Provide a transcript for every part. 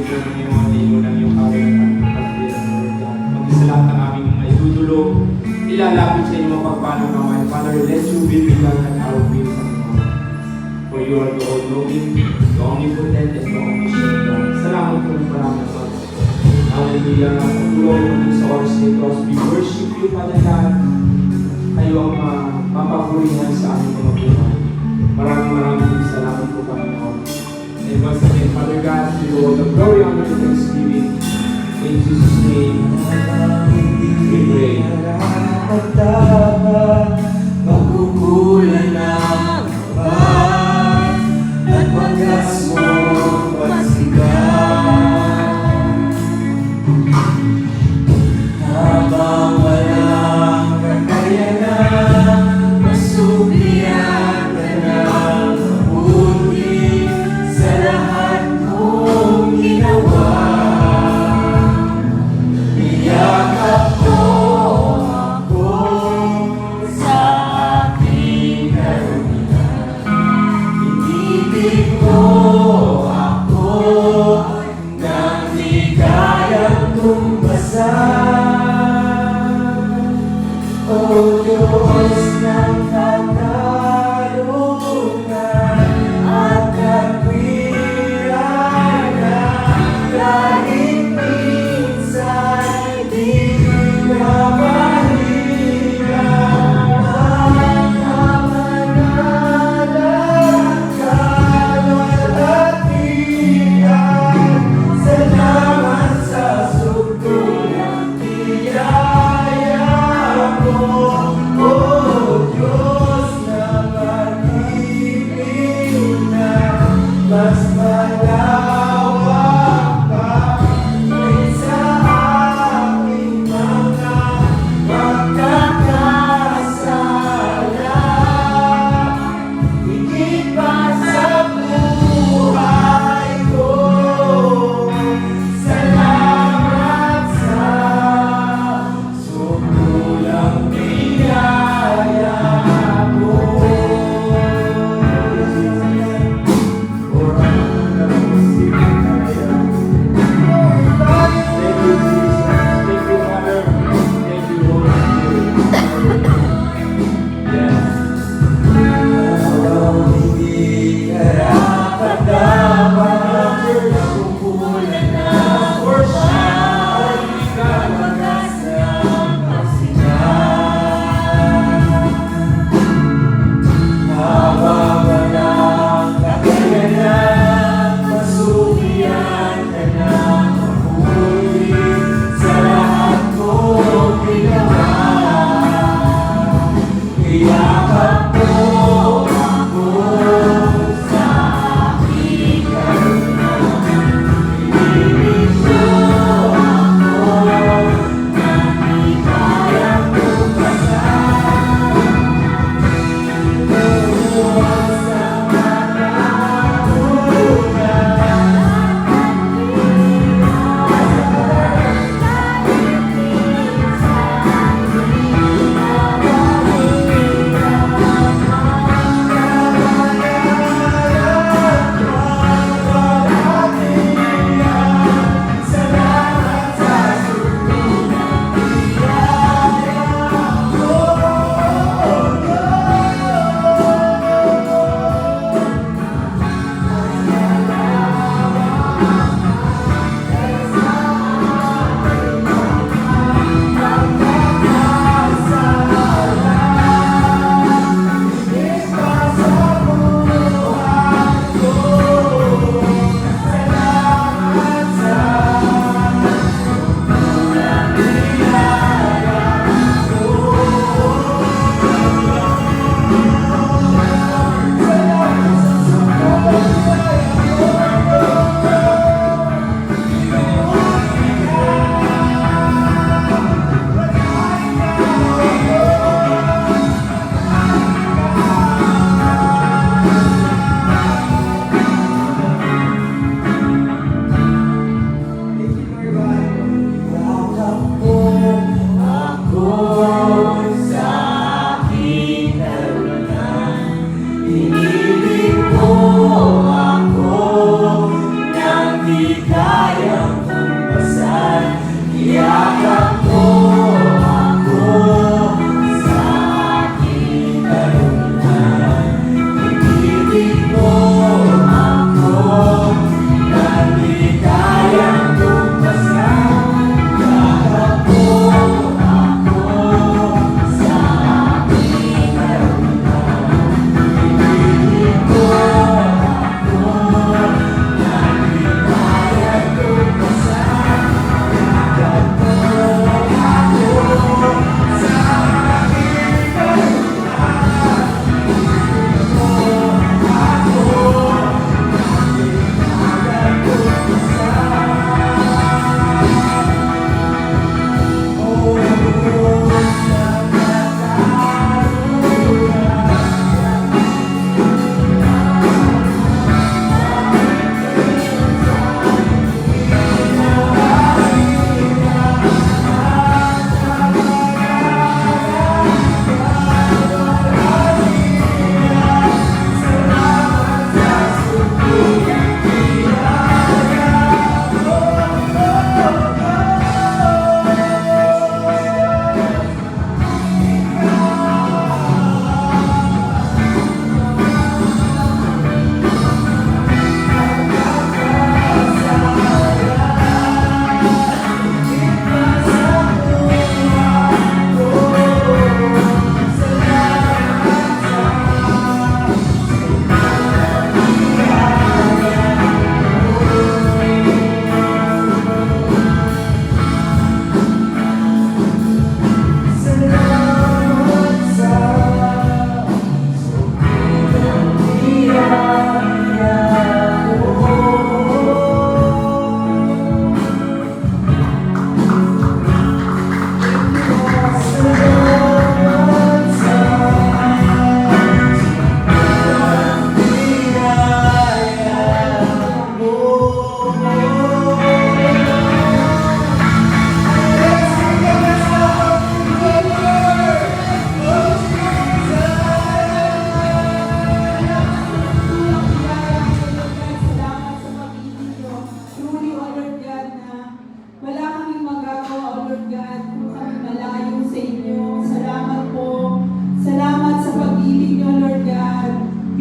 po ng iyong mga tingin ng iyong kawal at pagpapalitan, Lord God. Maging sa lahat ng aming mga idudulog, ilalapit sa iyong mapagpalang kamay. Father, let your will be done at our will, Panginoon. For you are the all-knowing, the omnipotent, and the omniscient God. Salamat po ng maraming mga. Hallelujah. Patuloy maging sa oras nito as we worship you, Father God. Kayo ang mapapurihan sa aming mga buhay. Maraming salamat po, Panginoon. And once again, Father God, to you all the glory, honor, and thanksgiving. In Jesus' name, we pray. Magkukulan ng kapal at wagas mo pasigaw. Habang walang kakayanan, masuklian ka ng mabuti sa lahat mong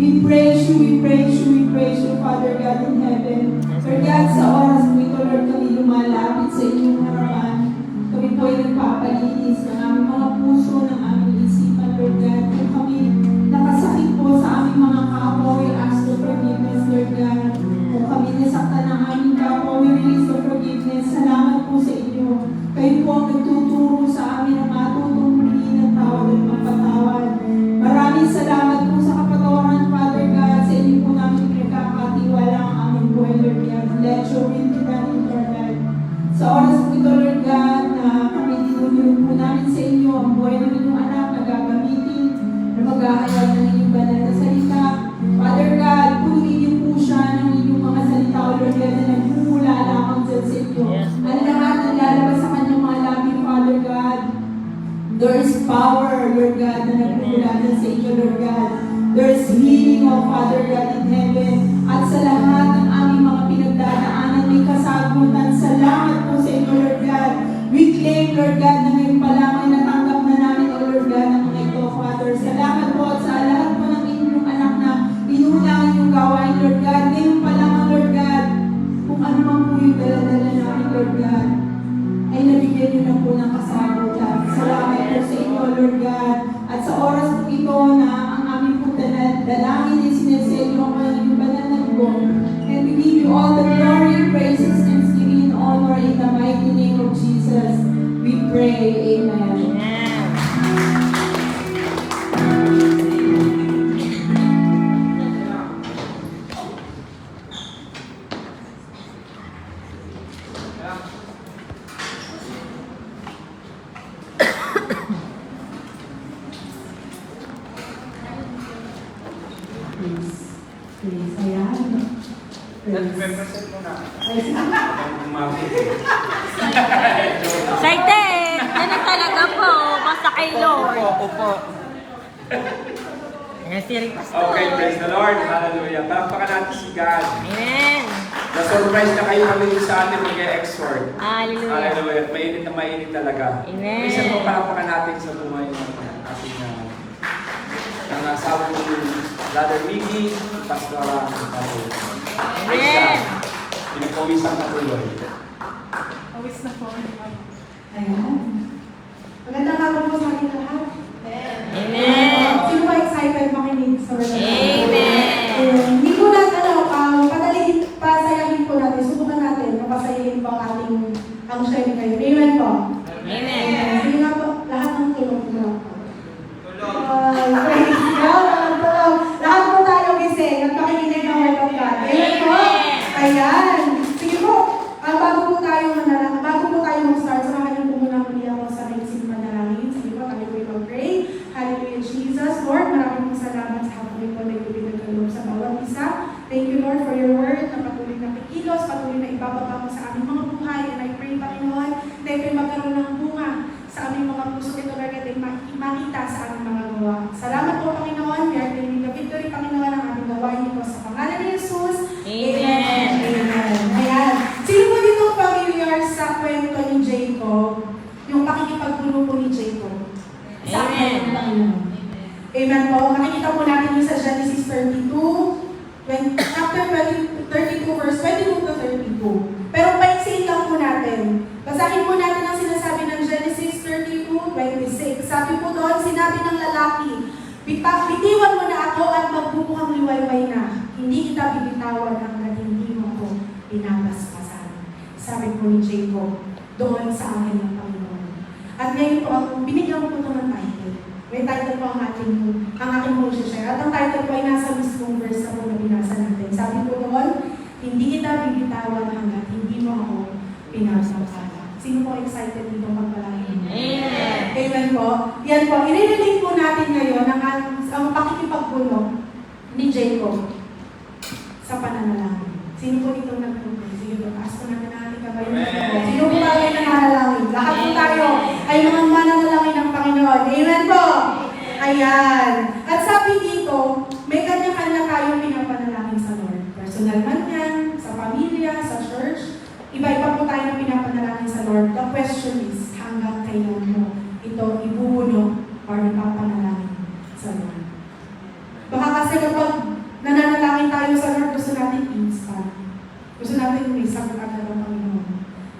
We praise you, Father God in heaven. Lord God, sa oras mo ito, Lord, kami lumalapit sa inyong harapan. Kami po ay nagpapalinis ng aming mga puso, ng aming isipan, Lord God. Kung kami nakasakit po sa aming mga kapwa, we ask for forgiveness, Lord God. Kung kami nasaktan ng aming kapwa, we release the forgiveness. Salamat po sa inyo. Kayo po ang nagtuturo sa amin na matutong muli ng tawad at magpatawad. Maraming salamat po sa kapatawaran, Father God. Sa inyo po namin pinagkakatiwala ang aming buhay, Lord God. Let your will be done in our life. Sa oras po ito, Lord God, na kami dinulong po namin sa inyo ang buhay ng inyong anak na gagamitin na maghahayag ng inyong banal na salita. Father God, punuin niyo po siya ng inyong mga salita, O Lord God, na nagmumula lamang dyan sa inyo. Ang lahat ng lalabas sa kanyang mga labi, Father God. There is power, Lord God, na nagmumula dyan sa inyo, Lord God. There is healing, O Father God in heaven. At sa lahat ng aming mga pinagdadaanan, may kasagutan. Salamat po sa inyo, Lord God. We claim, Lord God, na ngayon pa lamang natanggap na namin, O Lord God, ang mga ito, Father. Salamat po at sa lahat po ng inyong anak na inuna ang inyong gawain, Lord God. Ngayon pa lamang, Lord God, kung ano man po yung dala-dala namin, Lord God, ay nabigyan niyo na po ng kasagutan. Salamat po sa inyo, Lord God. At sa oras po ito na ang aming po dalangin ay sineselyo ang mga inyong banal na dugo. And we give you all the glory, praises, thanksgiving, and honor in the mighty name of Jesus. We pray. Amen. Please, ayan. Represent mo na. Excited! Ano talaga po? Basta kay Lord. Opo. Ayan si Rick Pastor. Okay, praise the Lord. Hallelujah. Palakpakan natin si God. Amen. Na-surprise na kayo kami sa atin mag-exhort. Hallelujah. Hallelujah. Mainit na mainit talaga. Amen. Isa po palakpakan natin sa buhay ng ating ang asawa ko yung Brother Mickey, Pastora, Pastor. Amen. Pinagpawisan na tuloy. Awis na po. Ayan. Magandang hapon po sa ating lahat. Amen. Sino ba excited makinig sa word? Amen. Hindi ko natin, padalihin, pasayahin po natin, subukan natin, napasayahin po ang ating, ang share kayo. Amen po. Amen. Sige nga po, lahat ng tulong po. Praise God. Lahat po tayo gising at makikinig ng word of God. Amen po. Ayan. Sige po, bago po tayo mag-start, samahan niyo po muna muli ako sa naisip manalangin. Sige po, tayo po mag-pray. Hallelujah, Jesus. Lord, maraming po salamat sa hapon po na ibibigay ng sa bawat isa. Thank you, Lord, for your word na patuloy na pikilos, patuloy na ibababa mo sa aming mga buhay. And I pray, Panginoon, na ito'y magkaroon ng bunga sa aming mga puso. Ito na natin makita sa aming mga gawa. Salamat po, Panginoon. We are claiming the victory, Panginoon, ang aming gawain ito sa pangalan ni Jesus. Amen. Amen. Ayan. Sino po dito familiar sa kwento ni Jacob? Yung pakikipagpuno po ni Jacob. Sa Amen. ng Panginoon. Amen po. Makikita po natin yung sa Genesis 32, chapter 32, verse 22 to 32. Pero paiksin lang po natin. Basahin po natin ang sinasabi ng Genesis 32:26. Sabi po doon, sinabi ng lalaki, bitiwan mo na ako at magbubuhang liwayway na. Hindi kita bibitawan hanggang hindi mo ako pinapaspasan. Sabi po ni Jacob, doon sa akin ng Panginoon. At ngayon po, binigyan ko po ng title. May title po ang aking share. At ang title po ay nasa mismong verse na po na binasa natin. Sabi po doon, hindi kita bibitawan hanggang hindi mo ako pinapaspasan. Sino po excited dito pagpalangin? Amen. Amen po. Yan po. I-relate po natin ngayon ang pakikipagpuno ni Jacob sa pananalangin. Sino po dito nagpunta? Sige po, taas po natin ang ating kamay. Sino po tayo ay nananalangin? Lahat po tayo ay mga mananalangin ng Panginoon. Amen po. Ayan. At sabi dito, may kanya-kanya tayong pinapanalangin sa Lord. Personal man yan, sa pamilya, sa church. Iba-iba po tayo na pinapanalangin sa Lord. The question is, hanggang kailan mo ito ibubuno or ipapanalangin sa Lord? Baka kasi kapag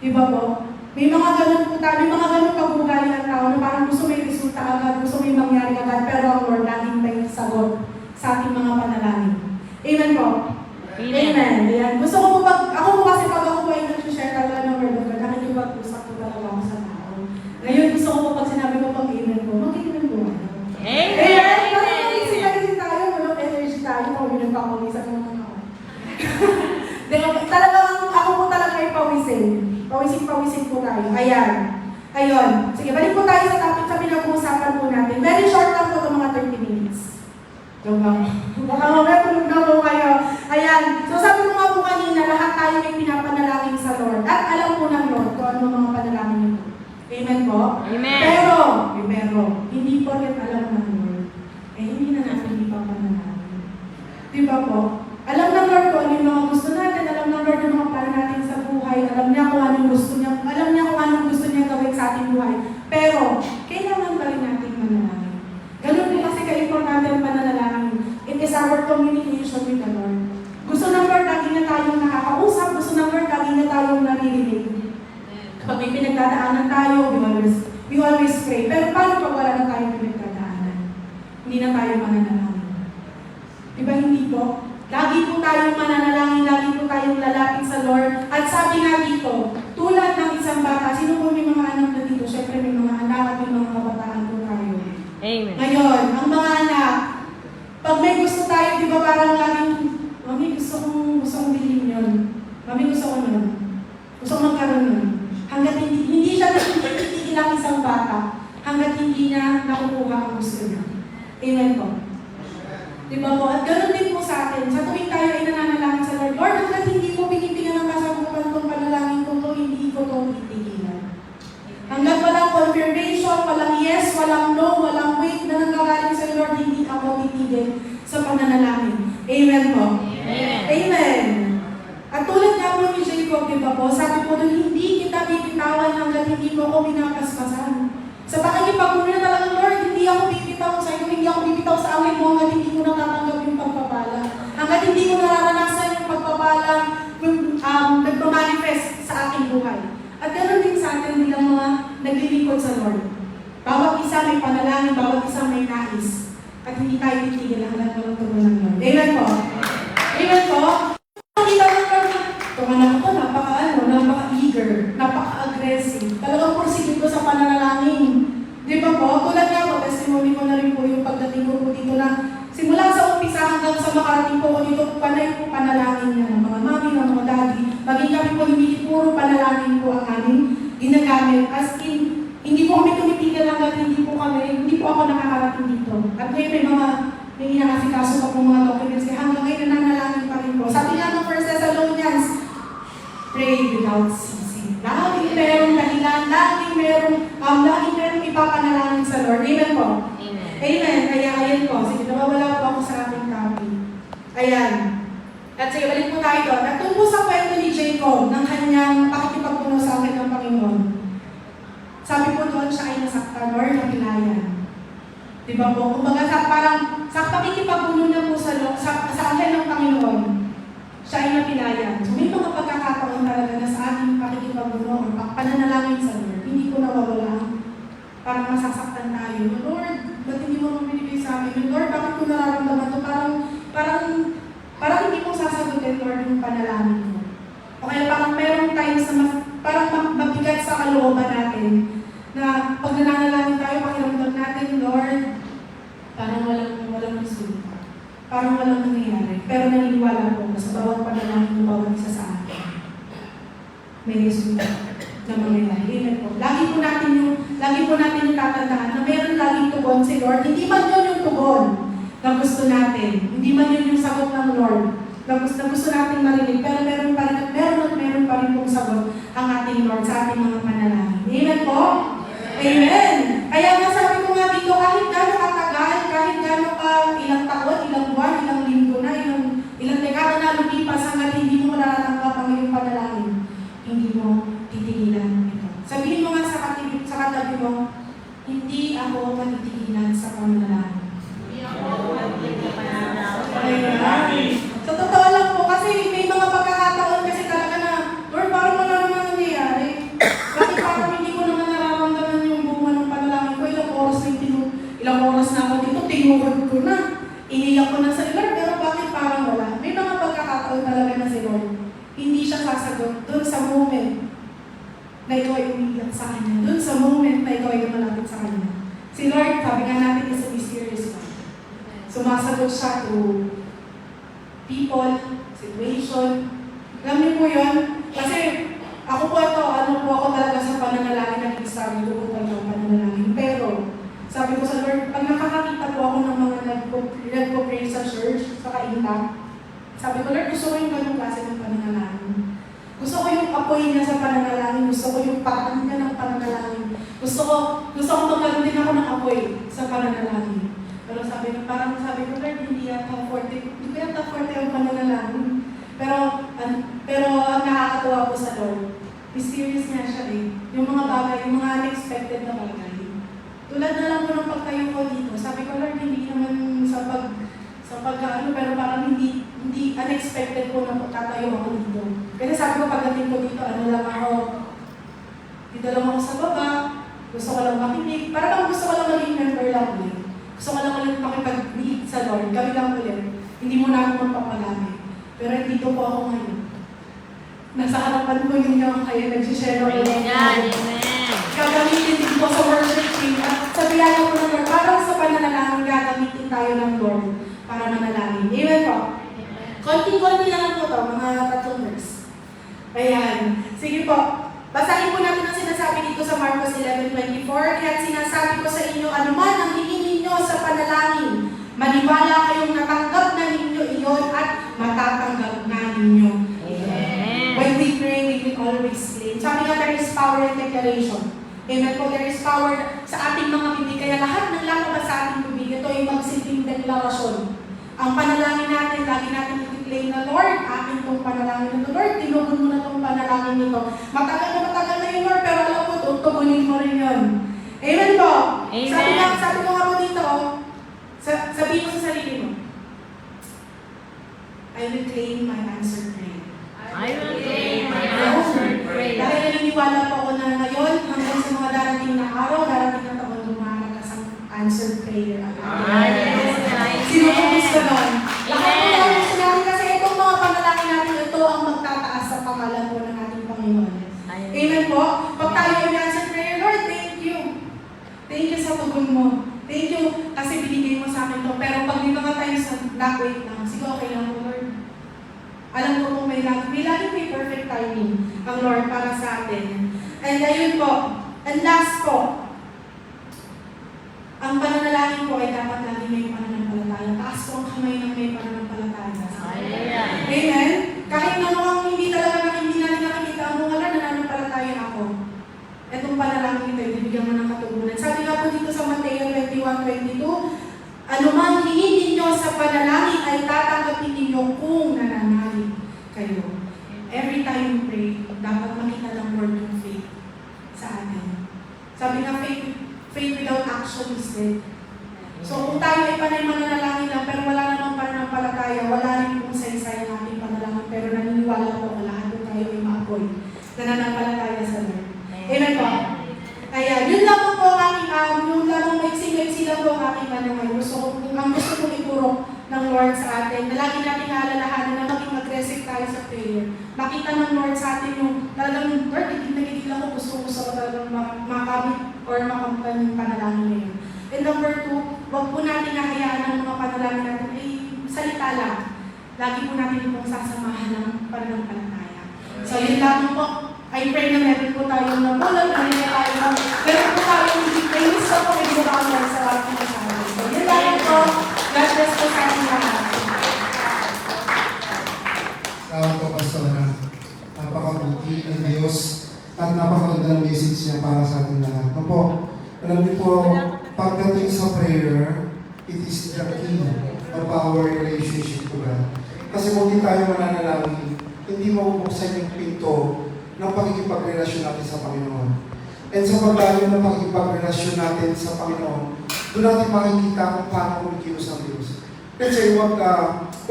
Di ba po? May mga ganun po tayo, may mga ganun pag-ugali ng tao na parang gusto may resulta agad, gusto may mangyari agad, pero ang Lord laging may sagot sa ating mga panalangin. Amen po? Amen. Ayan. Gusto ko po ako po kasi pag ako po ay nag-share talaga ng word of God, nakikipag-usap po talaga ako sa tao. Ngayon gusto ko po pag sinabi ko pag amen po, mag-amen po kayo. Amen! Parang mag-isip tayo, walang energy tayo, kung pinagpapawisan ng mga ako. Talagang ako po talaga ay pawisin. Pawisin po tayo. Ayan. Ayun. Sige, balik po tayo sa topic sa pinag-uusapan po natin. Very short lang po ito, mga 30 minutes. Joke lang. Baka mamaya tulog na po kayo. Ayan. So sabi ko nga po kanina, lahat tayo may pinapanalangin sa Lord. At alam po ng Lord kung ano mga panalangin nito. Amen po? Amen. Pero, hindi po rin alam ng Lord. Hindi na natin ipapanalangin. Diba po? Alam ng Lord kung ano yung mga gusto natin, alam ng Lord yung mga plano natin sa buhay, alam niya kung anong gusto niya, alam niya kung anong gusto niya gawin sa ating buhay. Pero, kailangan pa rin natin manalangin. Ganun po kasi ka-importante ang pananalangin. It is our communication with the Lord. Gusto ng Lord, lagi na tayong nakakausap, gusto ng Lord, lagi na tayong naririnig. Kapag may pinagdadaanan tayo, we always pray. Pero paano pag wala na tayong pinagdadaanan? Hindi na tayo mananalangin. Diba hindi po? Lagi po tayong mananalangin, lagi po tayong lalapit sa Lord. At sabi nga dito, tulad ng isang bata, sino po may mga anak na dito? Siyempre may mga anak at may mga kabataan po tayo. Amen. Ngayon, ang mga anak, pag may gusto tayo, di ba parang laging, Mami, gusto kong bilhin yun. Mami, gusto ko nun. Gusto kong magkaroon nun. Hanggat hindi siya natitigil lang isang bata, hanggat hindi niya nakukuha ang gusto niya. Amen po. Diba po? At ganoon din po sa atin. Sa tuwing tayo ay nananalangin sa Lord, Lord, hanggat hindi ko binibigyan ng kasagutan itong panalangin ko to, hindi ko to titigilan. Hanggat walang confirmation, walang yes, walang no, walang wait na nanggagaling sa Lord, hindi ako titigil sa pananalangin. Amen po? Amen. Amen. At tulad nga po ni Jacob, diba po, sabi po doon, hindi kita bibitawan hanggat hindi mo ako pinapaspasan. Sa pakikipag-uno na talagang, Lord, hindi ako bibitaw sa iyo, hindi ako bibitaw sa awit mo hanggat hindi ko natatanggap yung pagpapala. Hanggat hindi ko nararanasan yung pagpapala nagpamanifest sa aking buhay. At ganoon din sa atin bilang mga naglilingkod sa Lord. Bawat isa may panalangin, bawat isa may nais. At hindi tayo titigil hanggang walang tugon ng Lord. Amen po? Amen po? Nakita ng Lord, tumanak ko, napaka-eager, napaka-aggressive. Talagang porsigit ko sa pananalangin. Di ba po? Tulad nga po, testimony ko na rin po yung pagdating ko po dito na simula sa umpisa hanggang sa makarating po ko dito, panay po panalangin niya ng mga mami, ng mga daddy. Maging kami po hindi puro panalangin po ang aming ginagamit. As in, hindi po kami tumitigil hanggang hindi po ako nakakarating dito. At ngayon may inakasikaso pa po mga documents kaya hanggang ngayon nananalangin pa rin po. Sabi nga ng 1 Thessalonians, pray without ceasing. Laging merong dahilan, laging merong ipapanalangin sa Lord. Amen po? Amen. Amen. Kaya ayan po. Sige, nawawala po ako sa ating copy. Ayan. At sige, balik po tayo doon. At doon po sa kwento ni Jacob ng kanyang pakikipagpuno sa akin ng Panginoon. Sabi po doon siya ay nasaktan or napilayan. Diba po? Kumbaga parang sa pakikipagpuno niya po sa akin ng Panginoon, siya ay napilayan. So may mga pagkakataon talaga na sa ating pakikipagpuno o pananalangin sa Lord, hindi ko nawawala. Parang masasaktan tayo. Lord, ba't hindi mo binibigay sa akin? Lord, bakit ko nararamdaman ito? Parang hindi ko sasagutin, Lord, yung panalangin ko. O kaya parang merong times na parang mabigat sa kalooban natin na pag nananalangin tayo, pakiramdam natin, Lord, parang walang resulta. Parang walang nangyayari. Pero naniniwala po na sa bawat panalangin ng bawat isa sa atin, may resulta na mangyayari. Amen po. Lagi po natin yung tatandaan na meron laging tugon si Lord. Hindi man yun yung tugon na gusto natin. Hindi man yun yung sagot ng Lord na gusto natin marinig. Pero meron pa rin pong sagot ang ating Lord sa ating mga panalangin. Amen po? Amen! Kaya nga sabi ko nga dito, kahit gano'ng katagal, kahit gano'ng ilang taon, ilang buwan, ilang linggo na, ilang dekada na lumipas hanggang hindi mo naratanggap ang iyong panalangin, hindi mo titigilan ito. Sabihin mo nga sa katabi mo, hindi ako matitigilan sa panalangin. Ayan. So totoo lang po, kasi may mga pagkakataon kasi talaga na, Lord, parang wala naman nangyayari. iniyak ko na sa Lord, pero bakit parang wala? May mga pagkakataon talaga na si Lord, hindi siya sasagot doon sa moment na ikaw ay umiiyak sa Kanya. Doon sa moment na ikaw ay lumalapit sa Kanya. Si Lord, sabi nga natin, is a mysterious God. Sumasagot siya to people, situation. Alam niyo po yun? Kasi ako po ako talaga sa pananalangin, nag-study ko po talaga ang pananalangin. Pero, sabi ko sa Lord, pag nakakakita po ako ng mga nagpo-pray sa church, sa kainta, sabi ko, Lord, gusto ko yung ganung klase ng pananalangin. Gusto ko yung apoy niya sa pananalangin. Gusto ko yung paraan niya ng pananalangin. Gusto ko magkaroon din ako ng apoy sa pananalangin. Pero parang sabi ko, Lord, hindi yata forte ang pananalangin. Pero ang nakakatuwa po sa Lord, mysterious niya siya eh. Yung mga bagay, yung mga unexpected na bagay. Tulad na lang po ng pagtayo ko dito, sabi ko, Lord, hindi naman sa pagkaano, pero parang hindi unexpected po na tatayo ako dito. Kasi sabi ko, pagdating ko dito, dito lang ako sa baba, gusto ko lang makinig, parang gusto ko lang maging member lang ulit. Gusto ko lang ulit makipag-meet sa Lord, kami lang ulit. Hindi mo na ako magpapagamit. Pero dito po ako ngayon. Nasa harapan ko yung kayo nagsishare ako. Amen. Gagamitin din po sa worship team. At sa biyaya po ng Lord, parang sa pananalangin, gagamitin tayo ng Lord para manalangin. Amen po? Konti-konti na lang po ito, mga 3 verse. Ayan. Sige po. Basahin po natin ang sinasabi dito sa Marcos 11:24. Kaya't sinasabi ko sa inyo, anuman ang hingin ninyo sa panalangin, maniwala kayong natanggap na ninyo iyon at matatanggap na ninyo. Amen. When we pray, we will always claim. Sabi nga, there is power in declaration. Amen po, there is power sa ating mga bibig. Kaya lahat ng lalabas sa ating bibig, ito ay magsilbing deklarasyon. Ang panalangin natin, lagi natin i-claim na, Lord, akin itong panalangin nito. Lord, tinugon mo na itong panalangin nito. Matagal na yun, Lord, pero alam ko, tutugunin mo rin yun. Amen po. Amen. Sabi ko nga po dito, sabihin mo sa sarili mo, I will claim my answered prayer. I will claim my answered prayer. Dahil naniniwala po ako na ngayon, hanggang sa mga darating na araw, darating na taon, lumalakas ang answered prayer. Sino po gusto nun? Lahat po namin sinabi kasi itong mga panalangin natin, ito ang magtataas sa pangalan po ng ating Panginoon. Amen po? Pag tayo ay answered prayer, Lord, thank you. Thank you sa tugon mo. Thank you kasi binigay mo sa akin to. Pero pag di mga times na wait lang, sige okay lang po, Lord. Alam ko kung may laging may perfect timing ang Lord para sa atin. And ayun po. And last po, ang pananalangin po ay dapat lagi may pananampalataya. Taas po ang kamay ng may pananampalataya. Amen? Kahit na mukhang hindi natin nakikita ang mga Lord, nananampalataya ako. Itong panalangin ito, ibibigyan mo ng katugunan. Sabi nga po dito sa Mateo 21:22, anumang hingin ninyo sa panalangin ay tatanggapin ninyo kung nananalig kayo. Every time we pray, dapat makita ng Lord yung faith sa atin. Sabi nga, faith without action is dead. So kung tayo ay panay mananalangin lang, pero wala namang pananampalataya, wala rin pong saysay ang ating panalangin, pero naniniwala po ang lahat kung tayo ay maapoy. Nananampalataya sa Lord. Amen po? Ayan, yun lang po ang aking, yung lamang maiksi lang po ang aking manamay. Gusto kong ituro ng Lord sa atin, na lagi natin naalalahanan na maging mag-receive tayo sa prayer. Makita ng Lord sa atin yung talagang, Lord, nagigil ako, gusto ko talagang makamit or makampan yung panalangin na yun. And number 2, huwag po natin nahayaan ang mga panalangin natin ay salita lang. Lagi po natin itong sasamahan ng pananampalataya. So yun lang po. I pray na meron po tayong nabulag, meron po tayong praise sa pag-ibigay sa ating kasama. So yun lang po. God bless po sa ating lahat. Salamat po, Pastora. Napakabuti ng Diyos at napakaganda ng message niya para sa ating lahat. Ano po, alam niyo po, pagdating sa prayer, it is the key of our relationship to God. Kasi kung hindi tayo mananalangin, hindi mabubuksan yung pinto ng pakikipagrelasyon natin sa Panginoon. And sa paglayo ng pakikipagrelasyon natin sa Panginoon, doon natin makikita kung paano kumikilos ang Diyos. Kasi huwag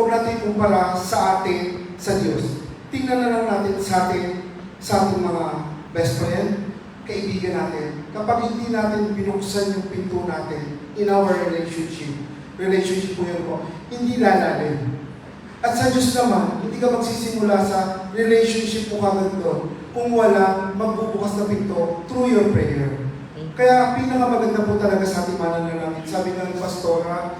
natin kumpara sa atin sa Diyos. Tingnan na lang natin sa ating mga best friend, kaibigan natin. Kapag hindi natin binuksan yung pinto natin in our relationship, relationship po yan po, hindi lalalim. At sa Diyos naman, hindi ka magsisimula sa relationship mo kagad doon kung wala magbubukas na pinto through your prayer. Kaya pinakamaganda po talaga sa ating mananalangin. Sabi ng pastora,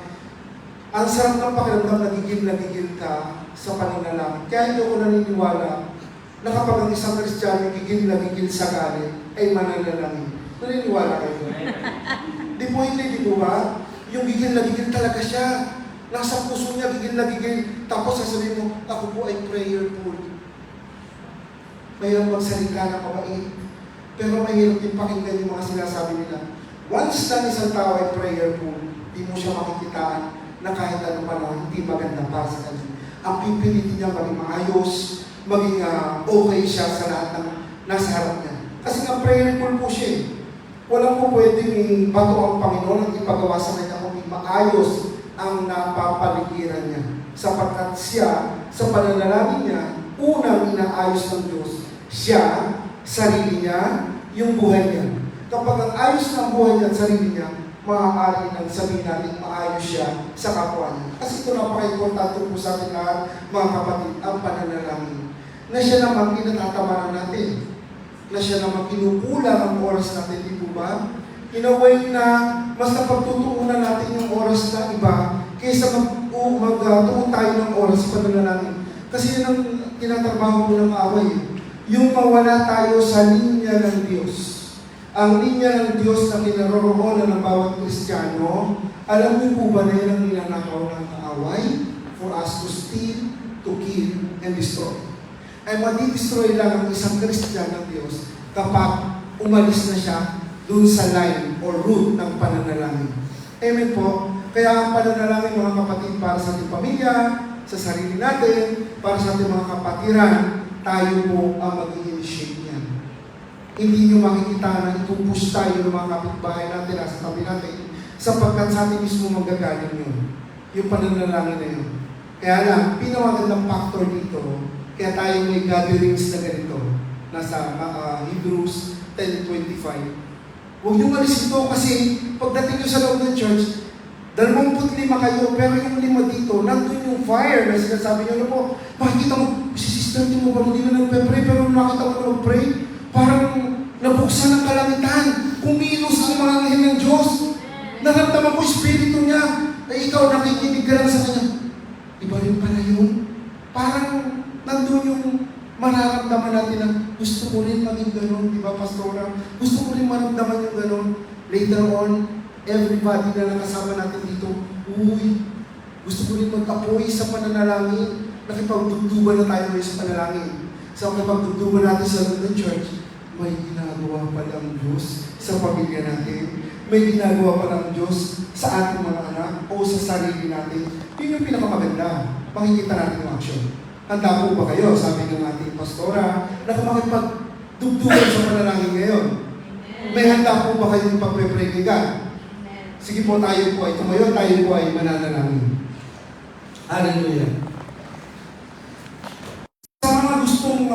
ang sarap ng pakiramdam nagigil ka sa pananalangin. Kaya hindi ako naniniwala na kapag ang isang Kristiyano gigil sa galit ay mananalangin. Naniniwala kayo? Di po hindi, di po ba? Yung gigil talaga siya. Nasa puso niya, gigil. Tapos sasabihin mo, ako po ay prayerful. Mayroong magsalita na mabait. Pero mahirap din pakinggan yung mga sinasabi nila. Once na isang tao ay prayerful, di mo siya makikitaan na kahit ano pa na hindi maganda para sa kanya. Ang pipilitin niya maging maayos, maging okay siya sa lahat ng nasa harap niya. Kasi nga prayerful po siya. Walang po pwedeng bato ang Panginoon at ipagawa sa kanya kung maayos ang napapaligiran niya. Sapagkat siya, sa pananalangin niya, unang inaayos ng Diyos, siya, sarili niya, yung buhay niya. Kapag ang ayos ng buhay niya at sarili niya, maaari nang sabihin natin maayos siya sa kapwa niya. Kasi ito napaka-importante po sa ating lahat, mga kapatid, ang pananalangin. Na siya naman pinatatabaran natin. Na siya naman kinukulang ang oras natin, di po ba? In a way na mas napagtutuunan natin yung oras na iba kaysa magtuon tayo ng oras sa pananalangin. Kasi yun ang tinatrabaho mo ng away. Yung mawala tayo sa linya ng Diyos. Ang linya ng Diyos na kinaroroonan ng bawat Kristiyano, alam niyo po ba na yan ang ninanakaw ng away? For us to steal, to kill, and destroy. Ay madi-destroy lang ang isang Kristiyan ng Diyos kapag umalis na siya dun sa line or route ng pananalangin. Amen po. Kaya ang pananalangin, mga kapatid, para sa ating pamilya, sa sarili natin, para sa ating mga kapatiran, tayo po ang mag-i-initiate niyan. Hindi nyo makikita na itupush tayo ng mga kapitbahay natin, nasa tabi natin, sapagkat sa atin mismo magagaling yun. Yung pananalangin na yun. Kaya lang, pinamagandang factor dito, kaya tayo may gatherings na ganito, nasa Hebrews 10:25. Huwag nyo malis ito kasi pagdating nyo sa loob ng church, 25 kayo, pero yung 5 dito, nandun yung fire na sinasabi nyo na po, makikita mo, si sister mo ba hindi na nagpe-pray, pero nakita mo na mag-pray, parang nabuksan ng kalangitan, kumilos ang mga anghel ng Diyos, naramdaman ko espiritu niya, ay ikaw nakikinig ka lang sa kanya. Iba rin pala yun. Parang nandun yung mararamdaman natin na gusto ko rin maging ganun, di ba, Pastora? Gusto ko rin maramdaman yung ganun. Later on, everybody na nakasama natin dito, uy, gusto ko rin mag-apoy sa pananalangin. Nakipagdugdugan na tayo ngayon sa panalangin. Sa nakipagdugdugan natin sa London Church, may ginagawa pa ng Diyos sa pamilya natin. May ginagawa pa ng Diyos sa ating mga anak o sa sarili natin. Yun yung pinakamaganda. Makikita natin yung action. Handa po ba kayo? Sabi ng ating pastora, na kung makipagdugdugan sa panalangin ngayon. May handa po ba kayong pagpe-pray kay God? Sige po, tayo po ay tumayo, tayo po ay mananalangin. Hallelujah. Sa mga gustong